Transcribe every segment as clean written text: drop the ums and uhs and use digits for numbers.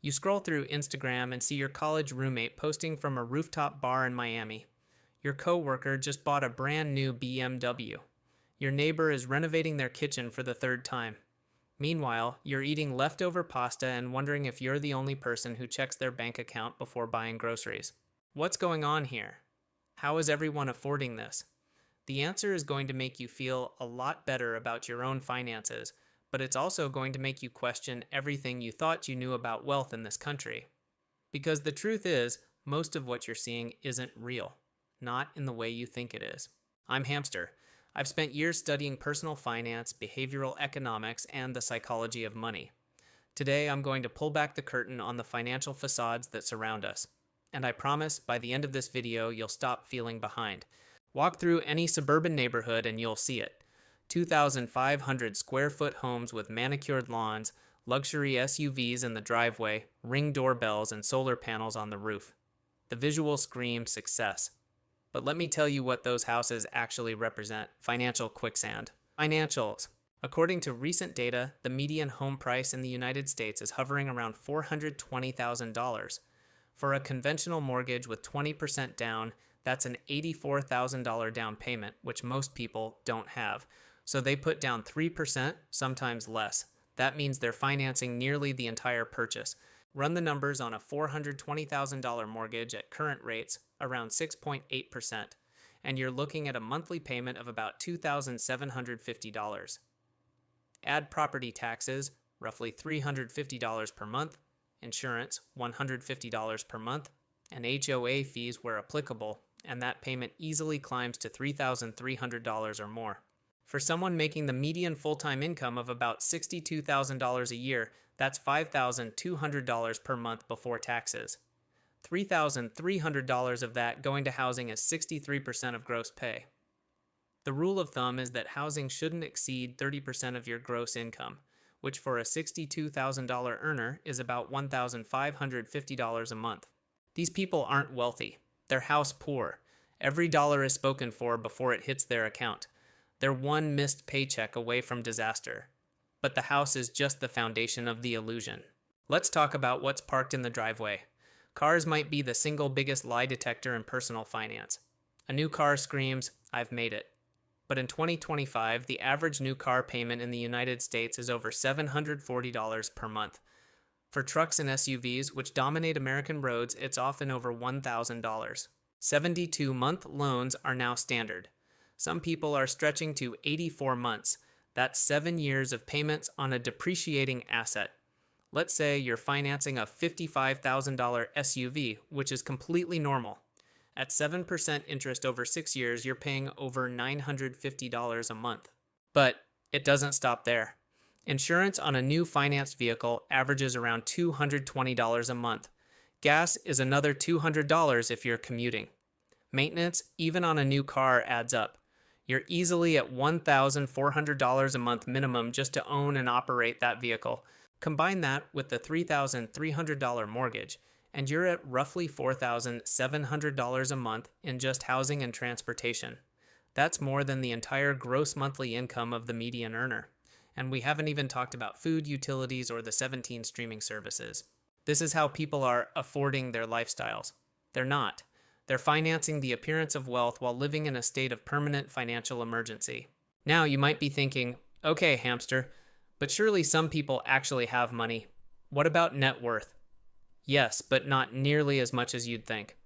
You scroll through Instagram and see your college roommate posting from a rooftop bar in Miami. Your coworker just bought a brand new BMW. Your neighbor is renovating their kitchen for the third time. Meanwhile, you're eating leftover pasta and wondering if you're the only person who checks their bank account before buying groceries. What's going on here? How is everyone affording this? The answer is going to make you feel a lot better about your own finances, but it's also going to make you question everything you thought you knew about wealth in this country. Because the truth is, most of what you're seeing isn't real, not in the way you think it is. I'm Hamster. I've spent years studying personal finance, behavioral economics, and the psychology of money. Today, I'm going to pull back the curtain on the financial facades that surround us. And I promise, by the end of this video, you'll stop feeling behind. Walk through any suburban neighborhood and you'll see it. 2,500 square foot homes with manicured lawns, luxury SUVs in the driveway, Ring doorbells, and solar panels on the roof. The visual screams success. But let me tell you what those houses actually represent: financial quicksand. Financials. According to recent data, the median home price in the United States is hovering around $420,000. For a conventional mortgage with 20% down, that's an $84,000 down payment, which most people don't have. So they put down 3%, sometimes less. That means they're financing nearly the entire purchase. Run the numbers on a $420,000 mortgage at current rates, around 6.8%, and you're looking at a monthly payment of about $2,750. Add property taxes, roughly $350 per month, insurance, $150 per month, and HOA fees where applicable, and that payment easily climbs to $3,300 or more. For someone making the median full-time income of about $62,000 a year, that's $5,200 per month before taxes. $3,300 of that going to housing is 63% of gross pay. The rule of thumb is that housing shouldn't exceed 30% of your gross income, which for a $62,000 earner is about $1,550 a month. These people aren't wealthy. They're house poor. Every dollar is spoken for before it hits their account. They're one missed paycheck away from disaster. But the house is just the foundation of the illusion. Let's talk about what's parked in the driveway. Cars might be the single biggest lie detector in personal finance. A new car screams, "I've made it." But in 2025, the average new car payment in the United States is over $740 per month. For trucks and SUVs, which dominate American roads, it's often over $1,000. 72-month loans are now standard. Some people are stretching to 84 months. That's 7 years of payments on a depreciating asset. Let's say you're financing a $55,000 SUV, which is completely normal. At 7% interest over 6 years, you're paying over $950 a month. But it doesn't stop there. Insurance on a new financed vehicle averages around $220 a month. Gas is another $200 if you're commuting. Maintenance, even on a new car, adds up. You're easily at $1,400 a month minimum just to own and operate that vehicle. Combine that with the $3,300 mortgage, and you're at roughly $4,700 a month in just housing and transportation. That's more than the entire gross monthly income of the median earner. And we haven't even talked about food, utilities, or the 17 streaming services. This is how people are affording their lifestyles. They're not. They're financing the appearance of wealth while living in a state of permanent financial emergency. Now you might be thinking, okay, Hamster, but surely some people actually have money. What about net worth? Yes, but not nearly as much as you'd think.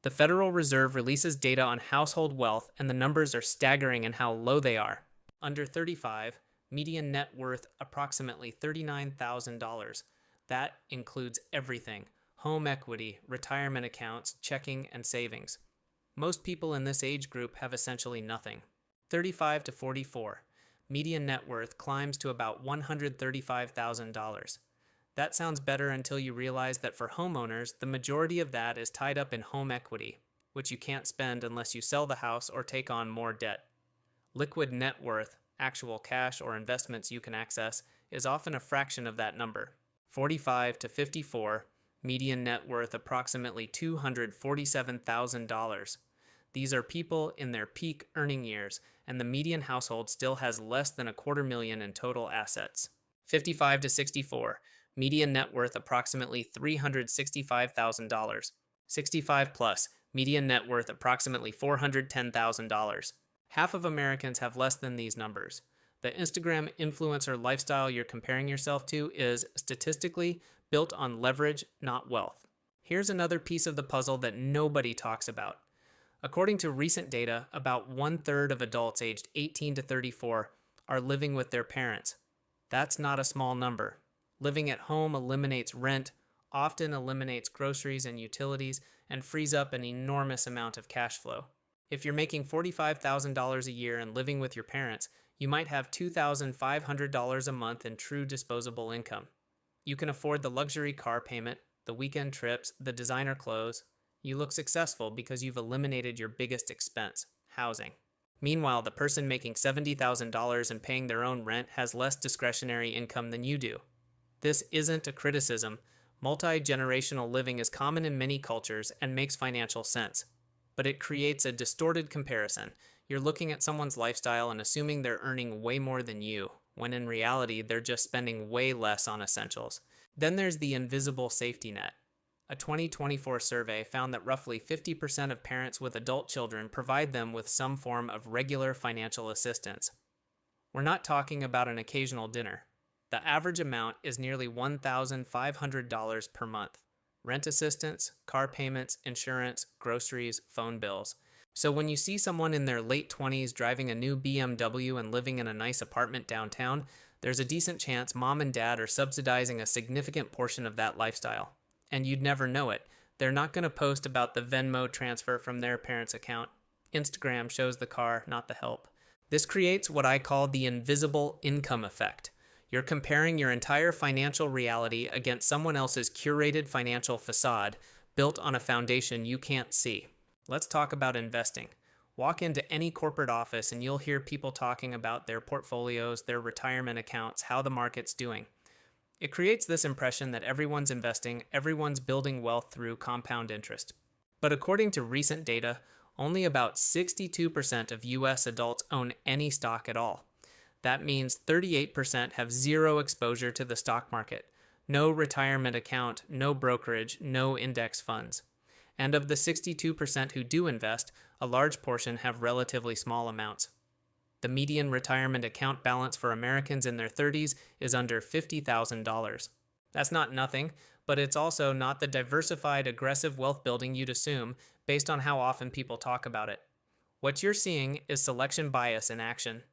The Federal Reserve releases data on household wealth, and the numbers are staggering in how low they are. Under 35, median net worth approximately $39,000. That includes everything: home equity, retirement accounts, checking, and savings. Most people in this age group have essentially nothing. 35 to 44, median net worth climbs to about $135,000. That sounds better until you realize that for homeowners, the majority of that is tied up in home equity, which you can't spend unless you sell the house or take on more debt. Liquid net worth, actual cash or investments you can access, is often a fraction of that number. 45 to 54, median net worth approximately $247,000. These are people in their peak earning years, and the median household still has less than $250,000 in total assets. 55 to 64, median net worth approximately $365,000. 65 plus, median net worth approximately $410,000. Half of Americans have less than these numbers. The Instagram influencer lifestyle you're comparing yourself to is, statistically, built on leverage, not wealth. Here's another piece of the puzzle that nobody talks about. According to recent data, about 1/3 of adults aged 18 to 34 are living with their parents. That's not a small number. Living at home eliminates rent, often eliminates groceries and utilities, and frees up an enormous amount of cash flow. If you're making $45,000 a year and living with your parents, you might have $2,500 a month in true disposable income. You can afford the luxury car payment, the weekend trips, the designer clothes. You look successful because you've eliminated your biggest expense, housing. Meanwhile, the person making $70,000 and paying their own rent has less discretionary income than you do. This isn't a criticism. Multi-generational living is common in many cultures and makes financial sense. But it creates a distorted comparison. You're looking at someone's lifestyle and assuming they're earning way more than you, when in reality, they're just spending way less on essentials. Then there's the invisible safety net. A 2024 survey found that roughly 50% of parents with adult children provide them with some form of regular financial assistance. We're not talking about an occasional dinner. The average amount is nearly $1,500 per month. Rent assistance, car payments, insurance, groceries, phone bills. So when you see someone in their late 20s driving a new BMW and living in a nice apartment downtown, there's a decent chance mom and dad are subsidizing a significant portion of that lifestyle. And you'd never know it. They're not going to post about the Venmo transfer from their parents' account. Instagram shows the car, not the help. This creates what I call the invisible income effect. You're comparing your entire financial reality against someone else's curated financial facade built on a foundation you can't see. Let's talk about investing. Walk into any corporate office and you'll hear people talking about their portfolios, their retirement accounts, how the market's doing. It creates this impression that everyone's investing, everyone's building wealth through compound interest. But according to recent data, only about 62% of US adults own any stock at all. That means 38% have zero exposure to the stock market, no retirement account, no brokerage, no index funds. And of the 62% who do invest, a large portion have relatively small amounts. The median retirement account balance for Americans in their 30s is under $50,000. That's not nothing, but it's also not the diversified, aggressive wealth building you'd assume based on how often people talk about it. What you're seeing is selection bias in action.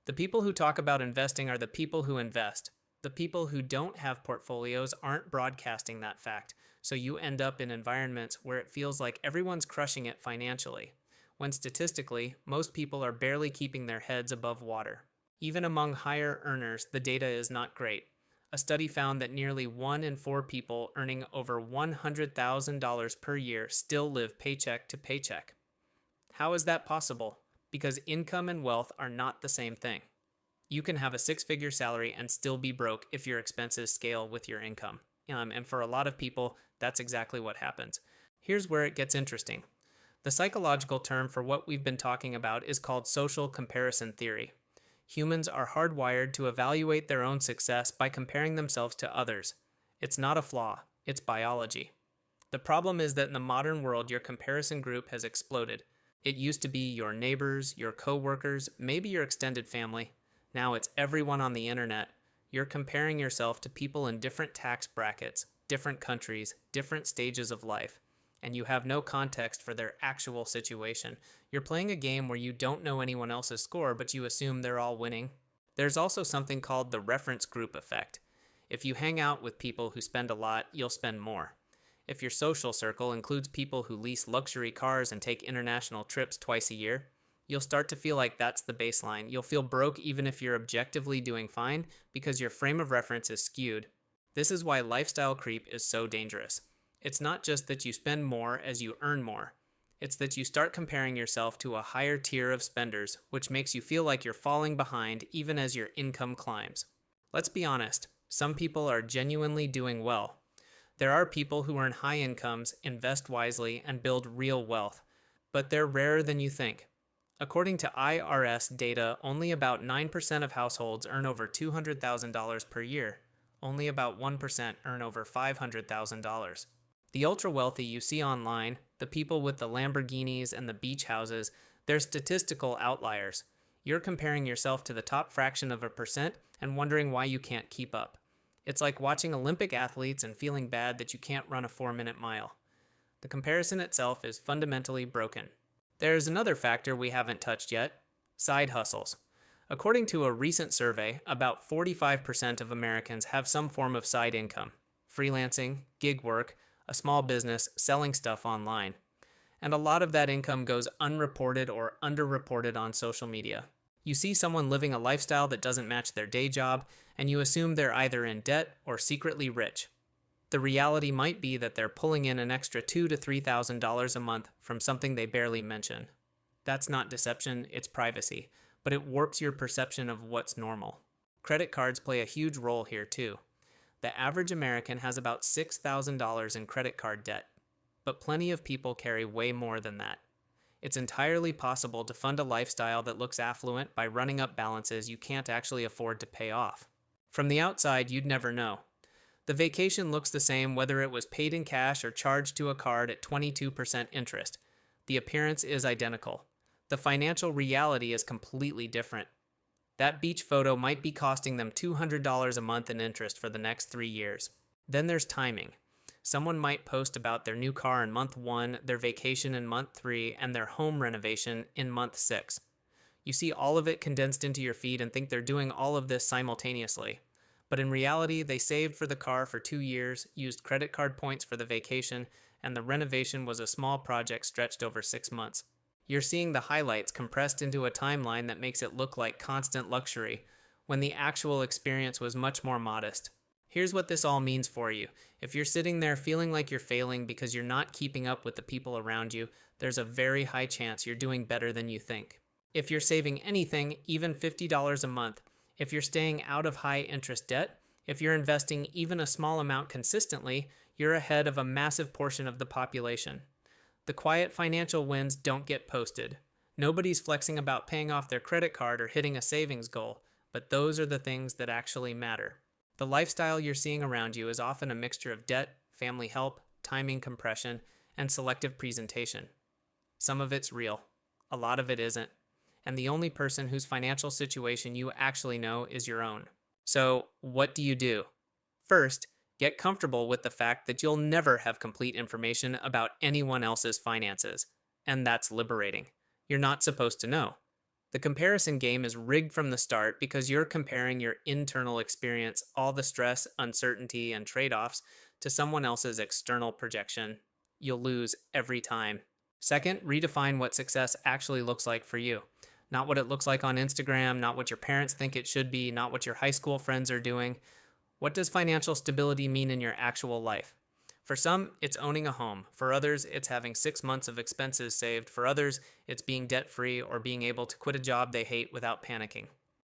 The people who talk about investing are the people who invest. The people who don't have portfolios aren't broadcasting that fact, so you end up in environments where it feels like everyone's crushing it financially, when statistically, most people are barely keeping their heads above water. Even among higher earners, the data is not great. A study found that nearly 1 in 4 people earning over $100,000 per year still live paycheck to paycheck. How is that possible? Because income and wealth are not the same thing. You can have a 6-figure salary and still be broke if your expenses scale with your income. And for a lot of people, that's exactly what happens. Here's where it gets interesting. The psychological term for what we've been talking about is called social comparison theory. Humans are hardwired to evaluate their own success by comparing themselves to others. It's not a flaw, it's biology. The problem is that in the modern world, your comparison group has exploded. It used to be your neighbors, your coworkers, maybe your extended family. Now it's everyone on the internet. You're comparing yourself to people in different tax brackets, different countries, different stages of life, and you have no context for their actual situation. You're playing a game where you don't know anyone else's score, but you assume they're all winning. There's also something called the reference group effect. If you hang out with people who spend a lot, you'll spend more. If your social circle includes people who lease luxury cars and take international trips twice a year, you'll start to feel like that's the baseline. You'll feel broke even if you're objectively doing fine because your frame of reference is skewed. This is why lifestyle creep is so dangerous. It's not just that you spend more as you earn more. It's that you start comparing yourself to a higher tier of spenders, which makes you feel like you're falling behind even as your income climbs. Let's be honest, some people are genuinely doing well. There are people who earn high incomes, invest wisely, and build real wealth, but they're rarer than you think. According to IRS data, only about 9% of households earn over $200,000 per year. Only about 1% earn over $500,000. The ultra wealthy you see online, the people with the Lamborghinis and the beach houses, they're statistical outliers. You're comparing yourself to the top fraction of a percent and wondering why you can't keep up. It's like watching Olympic athletes and feeling bad that you can't run a 4-minute mile. The comparison itself is fundamentally broken. There's another factor we haven't touched yet: side hustles. According to a recent survey, about 45% of Americans have some form of side income: freelancing, gig work, a small business, selling stuff online. And a lot of that income goes unreported or underreported on social media. You see someone living a lifestyle that doesn't match their day job, and you assume they're either in debt or secretly rich. The reality might be that they're pulling in an extra $2,000 to $3,000 a month from something they barely mention. That's not deception, it's privacy, but it warps your perception of what's normal. Credit cards play a huge role here too. The average American has about $6,000 in credit card debt, but plenty of people carry way more than that. It's entirely possible to fund a lifestyle that looks affluent by running up balances you can't actually afford to pay off. From the outside, you'd never know. The vacation looks the same whether it was paid in cash or charged to a card at 22% interest. The appearance is identical. The financial reality is completely different. That beach photo might be costing them $200 a month in interest for the next 3 years. Then there's timing. Someone might post about their new car in month 1, their vacation in month 3, and their home renovation in month 6. You see all of it condensed into your feed and think they're doing all of this simultaneously. But in reality, they saved for the car for 2 years, used credit card points for the vacation, and the renovation was a small project stretched over 6 months. You're seeing the highlights compressed into a timeline that makes it look like constant luxury, when the actual experience was much more modest. Here's what this all means for you. If you're sitting there feeling like you're failing because you're not keeping up with the people around you, there's a very high chance you're doing better than you think. If you're saving anything, even $50 a month, if you're staying out of high interest debt, if you're investing even a small amount consistently, you're ahead of a massive portion of the population. The quiet financial wins don't get posted. Nobody's flexing about paying off their credit card or hitting a savings goal, but those are the things that actually matter. The lifestyle you're seeing around you is often a mixture of debt, family help, timing compression, and selective presentation. Some of it's real. A lot of it isn't. And the only person whose financial situation you actually know is your own. So, what do you do? First, get comfortable with the fact that you'll never have complete information about anyone else's finances. And that's liberating. You're not supposed to know. The comparison game is rigged from the start because you're comparing your internal experience, all the stress, uncertainty, and trade-offs, to someone else's external projection. You'll lose every time. Second, redefine what success actually looks like for you. Not what it looks like on Instagram, not what your parents think it should be, not what your high school friends are doing. What does financial stability mean in your actual life? For some, it's owning a home. For others, it's having 6 months of expenses saved. For others, it's being debt-free or being able to quit a job they hate without panicking.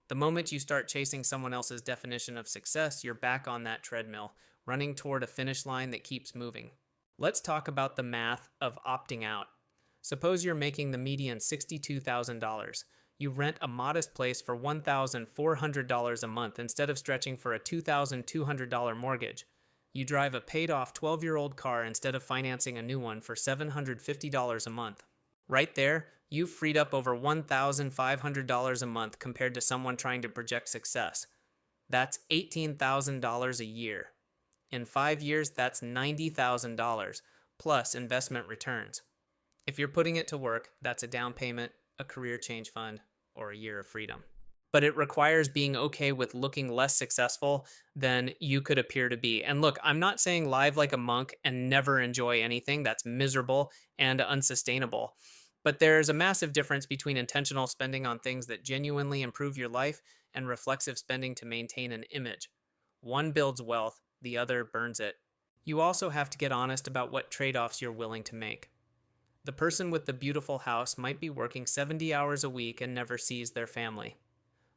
The moment you start chasing someone else's definition of success, you're back on that treadmill, running toward a finish line that keeps moving. Let's talk about the math of opting out. Suppose you're making the median $62,000. You rent a modest place for $1,400 a month instead of stretching for a $2,200 mortgage. You drive a paid-off 12-year-old car instead of financing a new one for $750 a month. Right there, you've freed up over $1,500 a month compared to someone trying to project success. That's $18,000 a year. In 5 years, that's $90,000, plus investment returns. If you're putting it to work, that's a down payment, a career change fund, or a year of freedom. But it requires being okay with looking less successful than you could appear to be. And look, I'm not saying live like a monk and never enjoy anything. That's miserable and unsustainable. But there's a massive difference between intentional spending on things that genuinely improve your life and reflexive spending to maintain an image. One builds wealth, the other burns it. You also have to get honest about what trade-offs you're willing to make. The person with the beautiful house might be working 70 hours a week and never sees their family.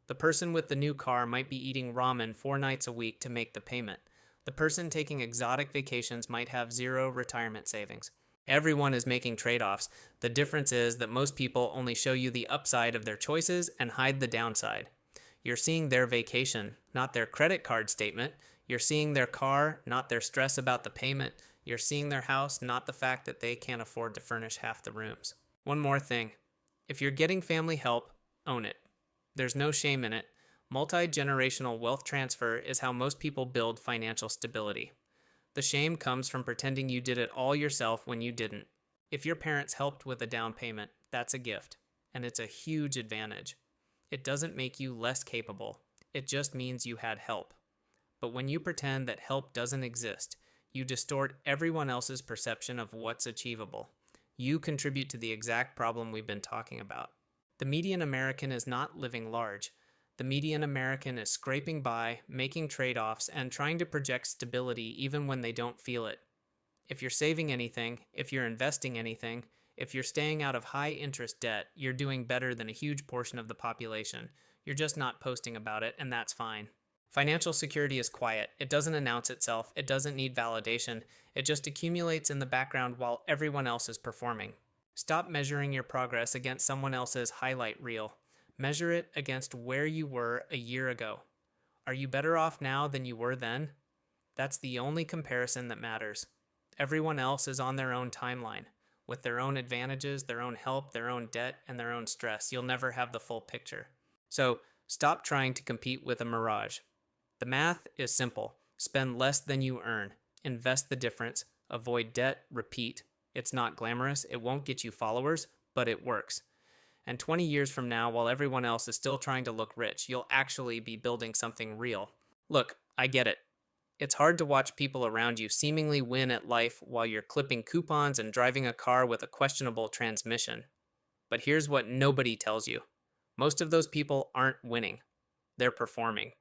The person with the new car might be eating ramen 4 nights a week to make the payment. The person taking exotic vacations might have 0 retirement savings. Everyone is making trade-offs. The difference is that most people only show you the upside of their choices and hide the downside. You're seeing their vacation, not their credit card statement. You're seeing their car, not their stress about the payment. You're seeing their house, not the fact that they can't afford to furnish half the rooms. One more thing. If you're getting family help, own it. There's no shame in it. Multi-generational wealth transfer is how most people build financial stability. The shame comes from pretending you did it all yourself when you didn't. If your parents helped with a down payment, that's a gift, and it's a huge advantage. It doesn't make you less capable. It just means you had help. But when you pretend that help doesn't exist, you distort everyone else's perception of what's achievable. You contribute to the exact problem we've been talking about. The median American is not living large. The median American is scraping by, making trade-offs, and trying to project stability even when they don't feel it. If you're saving anything, if you're investing anything, if you're staying out of high-interest debt, you're doing better than a huge portion of the population. You're just not posting about it, and that's fine. Financial security is quiet. It doesn't announce itself. It doesn't need validation. It just accumulates in the background while everyone else is performing. Stop measuring your progress against someone else's highlight reel. Measure it against where you were a year ago. Are you better off now than you were then? That's the only comparison that matters. Everyone else is on their own timeline, with their own advantages, their own help, their own debt, and their own stress. You'll never have the full picture. So stop trying to compete with a mirage. The math is simple. Spend less than you earn. Invest the difference. Avoid debt. Repeat. It's not glamorous. It won't get you followers, but it works. And 20 years from now, while everyone else is still trying to look rich, you'll actually be building something real. Look, I get it. It's hard to watch people around you seemingly win at life while you're clipping coupons and driving a car with a questionable transmission. But here's what nobody tells you. Most of those people aren't winning. They're performing.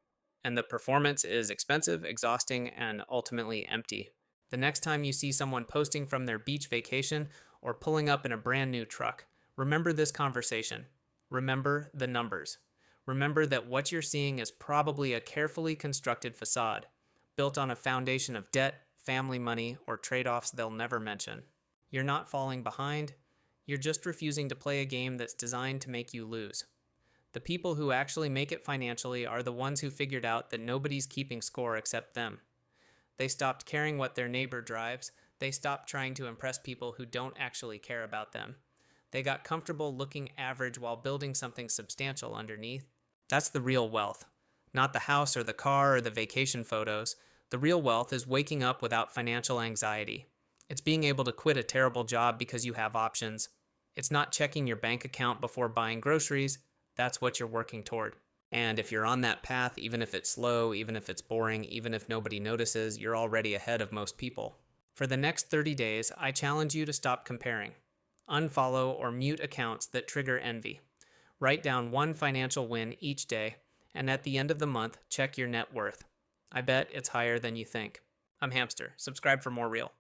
And the performance is expensive, exhausting, and ultimately empty. The next time you see someone posting from their beach vacation or pulling up in a brand new truck, remember this conversation. Remember the numbers. Remember that what you're seeing is probably a carefully constructed facade, built on a foundation of debt, family money, or trade-offs they'll never mention. You're not falling behind. You're just refusing to play a game that's designed to make you lose. The people who actually make it financially are the ones who figured out that nobody's keeping score except them. They stopped caring what their neighbor drives. They stopped trying to impress people who don't actually care about them. They got comfortable looking average while building something substantial underneath. That's the real wealth. Not the house or the car or the vacation photos. The real wealth is waking up without financial anxiety. It's being able to quit a terrible job because you have options. It's not checking your bank account before buying groceries. That's what you're working toward. And if you're on that path, even if it's slow, even if it's boring, even if nobody notices, you're already ahead of most people. For the next 30 days, I challenge you to stop comparing. Unfollow or mute accounts that trigger envy. Write down one financial win each day, and at the end of the month, check your net worth. I bet it's higher than you think. I'm Hamster. Subscribe for more Real.